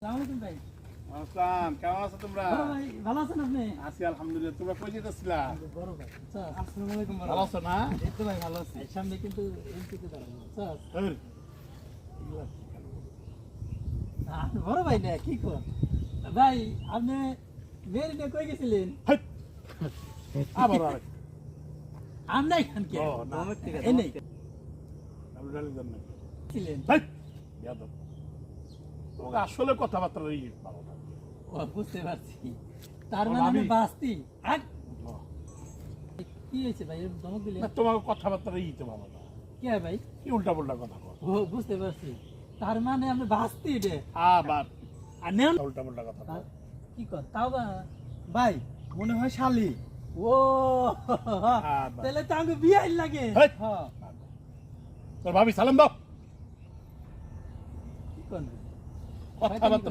আসসালামু ভাই। আসসালাম, কেমন আছো তোমরা? বড় ভাই ভালো আছেন আপনি? আছি আলহামদুলিল্লাহ। তোমরা কই যেতেছিলা? বড় ভাই আচ্ছা আসসালামু আলাইকুম বড় ভালো ভাই। আছো না? এই তো ভাই ভালো আছি। সামনে কিন্তু এমপিতে দাঁড়াবো আচ্ছা এই, বড় ভাই না কি কর ভাই আপনি মেয়ের নিয়ে কই গেছিলেন? হাই। আবার আরেক। আমরা এখান কে ও, না। এই নেই আমি জানি না। ছিলেন হাই, বেয়াদব। তোমাকে আসলে কথাবার্তা ভালো না। ও বুঝতে পারছি তার ও, মানে আমি ভাবি। বাস্তি আর ও, কি হয়েছে ভাই এরকম ধমক দিলেন না, তোমার কথাবার্তা তো ভালো না। কি হয় ভাই? কি উল্টা পাল্টা কথা বল। ও বুঝতে পারছি তার মানে আমি বাস্তি রে আবার আর নেন উল্টা পাল্টা কথা বল। কি কর তাও ভাই মনে হয় শালি ও আবার। তাহলে তো আমি বিয়ে লাগে হেই। হ্যাঁ তোর ভাবি সালাম দাও। কি কর কথাবার্তা